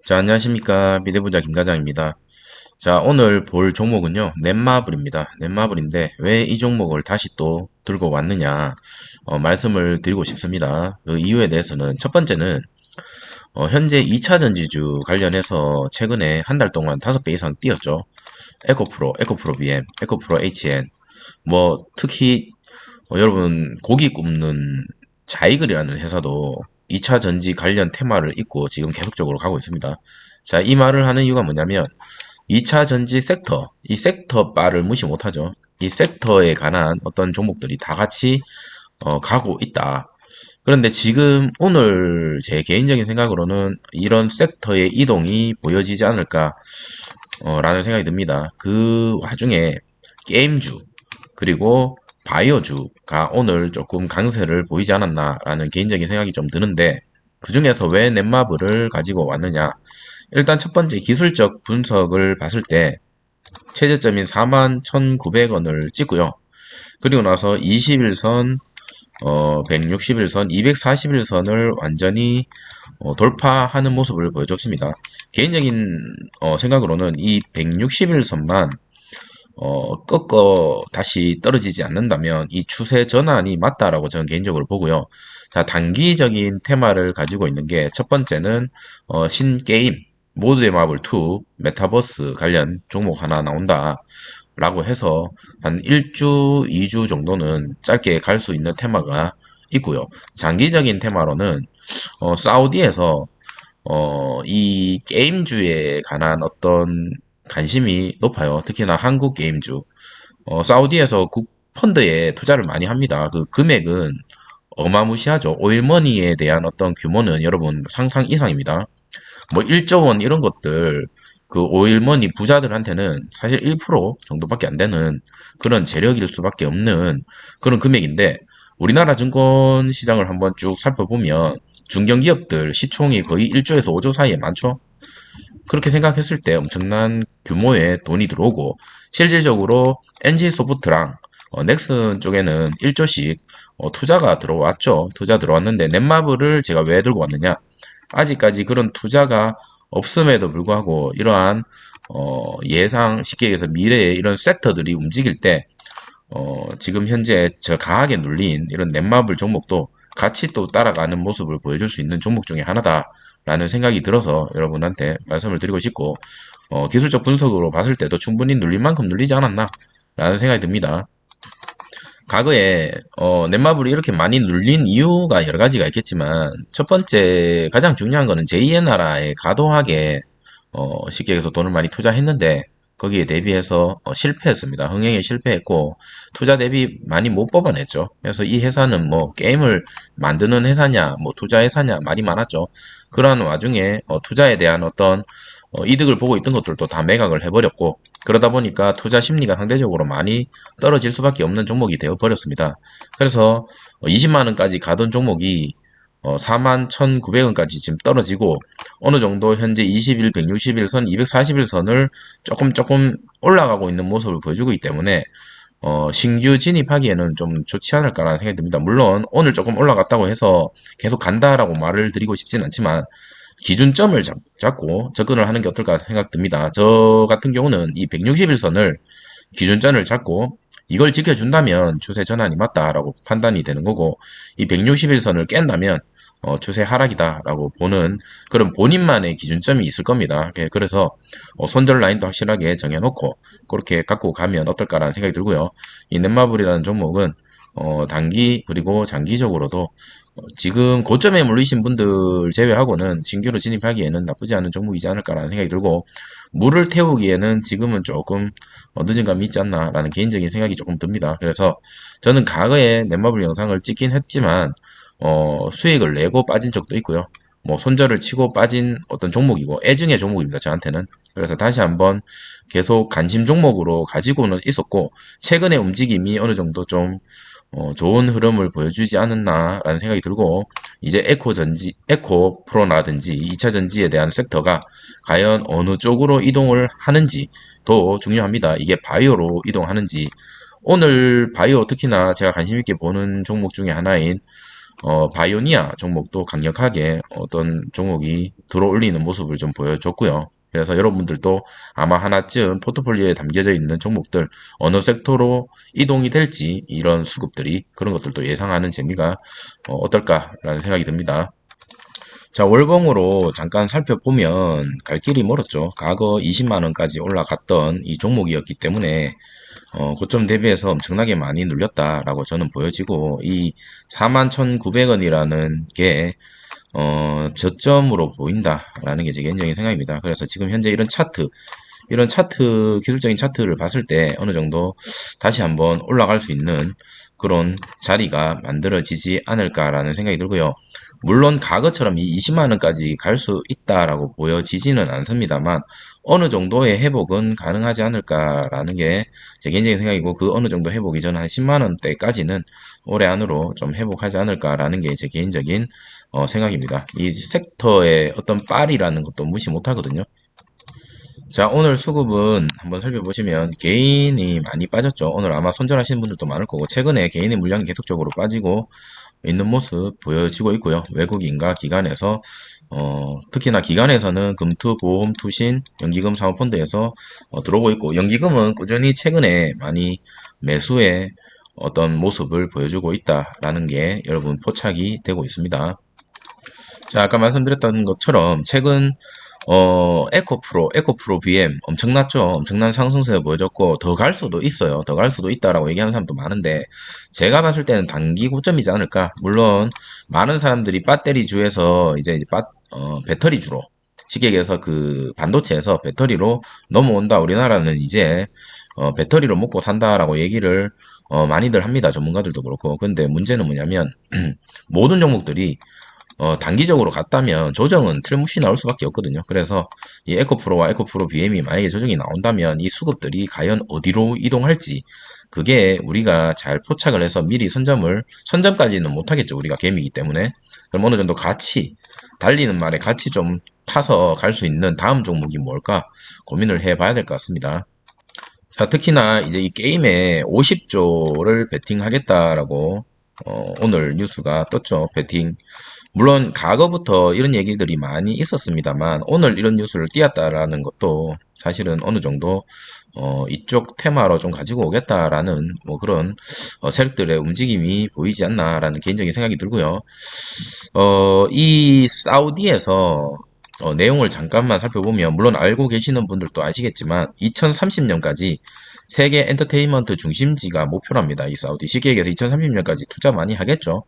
자, 안녕하십니까. 미대부자 김과장입니다. 자, 오늘 볼 종목은요, 넷마블입니다. 넷마블인데, 왜 이 종목을 다시 또 들고 왔느냐, 말씀을 드리고 싶습니다. 그 이유에 대해서는, 첫 번째는, 현재 2차 전지주 관련해서 최근에 한 달 동안 5배 이상 뛰었죠. 에코프로, 에코프로 BM, 에코프로 HN, 특히, 여러분, 고기 굽는 자이글이라는 회사도 2차 전지 관련 테마를 잇고 지금 계속적으로 가고 있습니다. 자, 이 말을 하는 이유가 뭐냐면, 2차 전지 섹터, 이 섹터 바를 무시 못하죠. 이 섹터에 관한 어떤 종목들이 다 같이 가고 있다. 그런데 지금 오늘 제 개인적인 생각으로는 이런 섹터의 이동이 보여지지 않을까 라는 생각이 듭니다. 그 와중에 게임주 그리고 바이오주가 오늘 조금 강세를 보이지 않았나라는 개인적인 생각이 좀 드는데 그 중에서 왜 넷마블을 가지고 왔느냐? 일단 첫 번째 기술적 분석을 봤을 때 최저점인 41,900원을 찍고요. 그리고 나서 21선, 161선, 241선을 완전히 돌파하는 모습을 보여줬습니다. 개인적인 생각으로는 이 161선만 꺾어 다시 떨어지지 않는다면 이 추세 전환이 맞다라고 저는 개인적으로 보고요. 자, 단기적인 테마를 가지고 있는 게 첫 번째는 신게임, 모두의 마블 2, 메타버스 관련 종목 하나 나온다. 라고 해서 한 1주, 2주 정도는 짧게 갈 수 있는 테마가 있고요. 장기적인 테마로는 사우디에서 이 게임주에 관한 어떤 관심이 높아요. 특히나 한국 게임주. 사우디에서 국 펀드에 투자를 많이 합니다. 그 금액은 어마무시하죠. 오일머니에 대한 어떤 규모는 여러분 상상 이상입니다. 1조 원 이런 것들 그 오일머니 부자들한테는 사실 1% 정도밖에 안 되는 그런 재력일 수밖에 없는 그런 금액인데 우리나라 증권 시장을 한번 쭉 살펴보면 중견기업들 시총이 거의 1조에서 5조 사이에 많죠. 그렇게 생각했을 때 엄청난 규모의 돈이 들어오고 실질적으로 NG소프트랑 넥슨 쪽에는 1조씩 투자가 들어왔죠. 투자 들어왔는데 넷마블을 제가 왜 들고 왔느냐? 아직까지 그런 투자가 없음에도 불구하고 이러한 예상 쉽게 얘기해서 미래의 이런 섹터들이 움직일 때 지금 현재 저 강하게 눌린 이런 넷마블 종목도 같이 또 따라가는 모습을 보여줄 수 있는 종목 중에 하나다라는 생각이 들어서 여러분한테 말씀을 드리고 싶고 기술적 분석으로 봤을 때도 충분히 눌린 만큼 눌리지 않았나 라는 생각이 듭니다. 과거에 넷마블이 이렇게 많이 눌린 이유가 여러 가지가 있겠지만 첫 번째 가장 중요한 거는 제2의 나라에 과도하게 쉽게 해서 돈을 많이 투자했는데 거기에 대비해서 실패했습니다. 흥행에 실패했고 투자 대비 많이 못 뽑아냈죠. 그래서 이 회사는 뭐 게임을 만드는 회사냐, 뭐 투자 회사냐 말이 많았죠. 그러한 와중에 투자에 대한 어떤 이득을 보고 있던 것들도 다 매각을 해버렸고 그러다 보니까 투자 심리가 상대적으로 많이 떨어질 수밖에 없는 종목이 되어 버렸습니다. 그래서 20만 원까지 가던 종목이 41,900원까지 지금 떨어지고 어느 정도 현재 20일, 160일선, 240일선을 조금 올라가고 있는 모습을 보여주고 있기 때문에 신규 진입하기에는 좀 좋지 않을까라는 생각이 듭니다. 물론 오늘 조금 올라갔다고 해서 계속 간다라고 말을 드리고 싶진 않지만 기준점을 잡고 접근을 하는 게 어떨까 생각됩니다. 저 같은 경우는 이 160일선을 기준점을 잡고 이걸 지켜준다면 추세 전환이 맞다라고 판단이 되는 거고 이 160일선을 깬다면 추세 하락이다라고 보는 그런 본인만의 기준점이 있을 겁니다. 그래서 손절 라인도 확실하게 정해놓고 그렇게 갖고 가면 어떨까라는 생각이 들고요. 이 넷마블이라는 종목은 단기 그리고 장기적으로도 지금 고점에 물리신 분들 제외하고는 신규로 진입하기에는 나쁘지 않은 종목이지 않을까라는 생각이 들고 물을 태우기에는 지금은 조금 늦은 감이 있지 않나라는 개인적인 생각이 조금 듭니다. 그래서 저는 과거에 넷마블 영상을 찍긴 했지만 수익을 내고 빠진 적도 있고요. 손절을 치고 빠진 어떤 종목이고 애증의 종목입니다. 저한테는. 그래서 다시 한번 계속 관심 종목으로 가지고는 있었고 최근의 움직임이 어느 정도 좀 좋은 흐름을 보여주지 않았나라는 생각이 들고 이제 에코 프로라든지 2차 전지에 대한 섹터가 과연 어느 쪽으로 이동을 하는지도 중요합니다. 이게 바이오로 이동하는지 오늘 바이오 특히나 제가 관심 있게 보는 종목 중에 하나인 바이오니아 종목도 강력하게 어떤 종목이 들어올리는 모습을 좀 보여줬고요. 그래서 여러분들도 아마 하나쯤 포트폴리오에 담겨져 있는 종목들 어느 섹터로 이동이 될지 이런 수급들이 그런 것들도 예상하는 재미가 어떨까라는 생각이 듭니다. 자, 월봉으로 잠깐 살펴보면 갈 길이 멀었죠. 과거 20만 원까지 올라갔던 이 종목이었기 때문에 고점 대비해서 엄청나게 많이 눌렸다라고 저는 보여지고 이 41,900원이라는 게 저점으로 보인다라는 게 제 개인적인 생각입니다. 그래서 지금 현재 이런 차트, 기술적인 차트를 봤을 때 어느 정도 다시 한번 올라갈 수 있는 그런 자리가 만들어지지 않을까라는 생각이 들고요. 물론 과거처럼 이 20만 원까지 갈 수 있다라고 보여지지는 않습니다만 어느 정도의 회복은 가능하지 않을까라는 게 제 개인적인 생각이고 그 어느 정도 회복이 저는 한 10만 원대까지는 올해 안으로 좀 회복하지 않을까라는 게 제 개인적인 생각입니다. 이 섹터의 어떤 빨이라는 것도 무시 못하거든요. 자, 오늘 수급은 한번 살펴보시면 개인이 많이 빠졌죠. 오늘 아마 손절하시는 분들도 많을 거고 최근에 개인의 물량이 계속적으로 빠지고 있는 모습 보여지고 있고요. 외국인과 기관에서 특히나 기관에서는 금투, 보험, 투신, 연기금, 사모펀드에서 들어오고 있고 연기금은 꾸준히 최근에 많이 매수의 어떤 모습을 보여주고 있다라는 게 여러분 포착이 되고 있습니다. 자, 아까 말씀드렸던 것처럼 최근 에코프로 BM 엄청났죠. 엄청난 상승세 보여줬고 더 갈 수도 있어요. 더 갈 수도 있다라고 얘기하는 사람도 많은데 제가 봤을 때는 단기 고점이지 않을까. 물론 많은 사람들이 배터리주에서 이제 배터리주로 쉽게 얘기해서 그 반도체에서 배터리로 넘어온다. 우리나라는 이제 배터리로 먹고 산다라고 얘기를 많이들 합니다. 전문가들도 그렇고. 근데 문제는 뭐냐면 모든 종목들이 단기적으로 갔다면 조정은 틀림없이 나올 수밖에 없거든요. 그래서 이 에코프로와 에코프로 BM이 만약에 조정이 나온다면 이 수급들이 과연 어디로 이동할지 그게 우리가 잘 포착을 해서 미리 선점까지는 못하겠죠. 우리가 개미이기 때문에. 그럼 어느 정도 같이 달리는 말에 같이 좀 타서 갈 수 있는 다음 종목이 뭘까 고민을 해봐야 될 것 같습니다. 자, 특히나 이제 이 게임에 50조를 베팅하겠다라고 오늘 뉴스가 떴죠. 베팅. 물론 과거부터 이런 얘기들이 많이 있었습니다만 오늘 이런 뉴스를 띄었다라는 것도 사실은 어느 정도 이쪽 테마로 좀 가지고 오겠다라는 뭐 그런 세력들의 움직임이 보이지 않나라는 개인적인 생각이 들고요. 이 사우디에서 내용을 잠깐만 살펴보면 물론 알고 계시는 분들도 아시겠지만 2030년까지 세계 엔터테인먼트 중심지가 목표랍니다. 이 사우디 쉽게 얘기해서 2030년까지 투자 많이 하겠죠.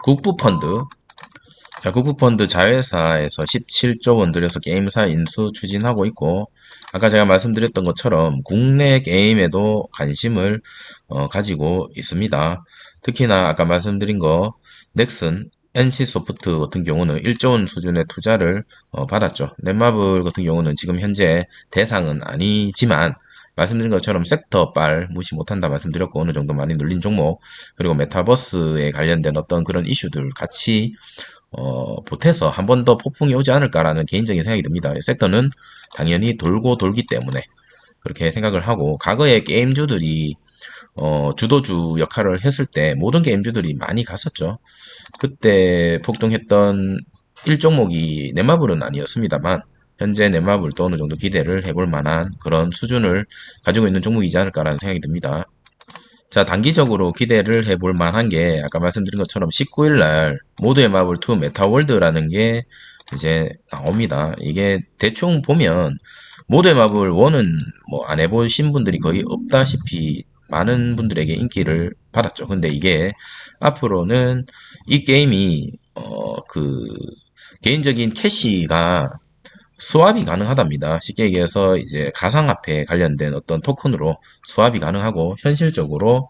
국부펀드 자, 국부펀드 자회사에서 17조 원 들여서 게임사 인수 추진하고 있고 아까 제가 말씀드렸던 것처럼 국내 게임에도 관심을 가지고 있습니다. 특히나 아까 말씀드린 거 넥슨, NC소프트 같은 경우는 1조 원 수준의 투자를 받았죠. 넷마블 같은 경우는 지금 현재 대상은 아니지만 말씀드린 것처럼 섹터 빨 무시 못한다 말씀드렸고 어느 정도 많이 눌린 종목 그리고 메타버스에 관련된 어떤 그런 이슈들 같이 보태서 한 번 더 폭풍이 오지 않을까라는 개인적인 생각이 듭니다. 섹터는 당연히 돌고 돌기 때문에 그렇게 생각을 하고 과거에 게임주들이 주도주 역할을 했을 때 모든 게임주들이 많이 갔었죠. 그때 폭등했던 일종목이 넷마블은 아니었습니다만 현재 넷마블도 어느 정도 기대를 해볼 만한 그런 수준을 가지고 있는 종목이지 않을까라는 생각이 듭니다. 자, 단기적으로 기대를 해볼 만한 게 아까 말씀드린 것처럼 19일 날 모두의 마블 2 메타월드라는 게 이제 나옵니다. 이게 대충 보면 모두의 마블 1은 뭐 안 해보신 분들이 거의 없다시피 많은 분들에게 인기를 받았죠. 근데 이게 앞으로는 이 게임이 그 개인적인 캐시가 스왑이 가능하답니다. 쉽게 얘기해서 이제 가상화폐 관련된 어떤 토큰으로 스왑이 가능하고 현실적으로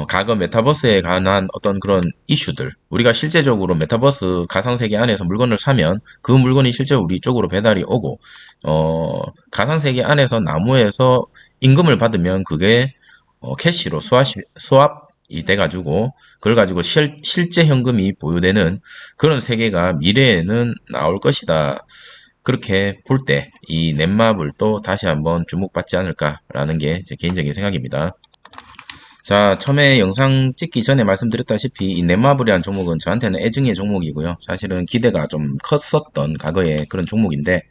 과거 메타버스에 관한 어떤 그런 이슈들 우리가 실제적으로 메타버스 가상세계 안에서 물건을 사면 그 물건이 실제로 우리 쪽으로 배달이 오고 가상세계 안에서 나무에서 임금을 받으면 그게 캐시로 스왑이 돼가지고 그걸 가지고 실제 현금이 보유되는 그런 세계가 미래에는 나올 것이다. 그렇게 볼 때 이 넷마블도 다시 한번 주목받지 않을까라는 게 제 개인적인 생각입니다. 자, 처음에 영상 찍기 전에 말씀드렸다시피 이 넷마블이라는 종목은 저한테는 애증의 종목이고요. 사실은 기대가 좀 컸었던 과거의 그런 종목인데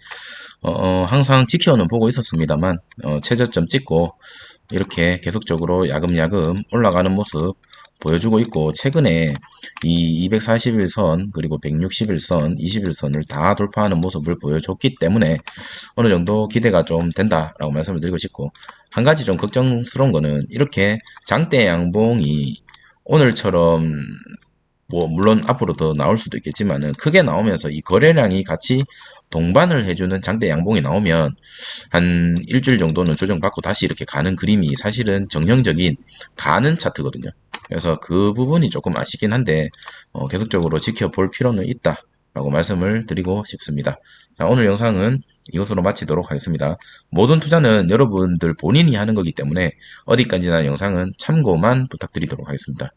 항상 지켜는 보고 있었습니다만 최저점 찍고 이렇게 계속적으로 야금야금 올라가는 모습 보여주고 있고, 최근에 이 241선 그리고 161선, 21선을 다 돌파하는 모습을 보여줬기 때문에 어느 정도 기대가 좀 된다라고 말씀을 드리고 싶고, 한 가지 좀 걱정스러운 거는 이렇게 장대 양봉이 오늘처럼 뭐 물론 앞으로 더 나올 수도 있겠지만은 크게 나오면서 이 거래량이 같이 동반을 해주는 장대 양봉이 나오면 한 일주일 정도는 조정받고 다시 이렇게 가는 그림이 사실은 정형적인 가는 차트거든요. 그래서 그 부분이 조금 아쉽긴 한데 계속적으로 지켜볼 필요는 있다 라고 말씀을 드리고 싶습니다. 자, 오늘 영상은 이것으로 마치도록 하겠습니다. 모든 투자는 여러분들 본인이 하는 거기 때문에 어디까지나 영상은 참고만 부탁드리도록 하겠습니다.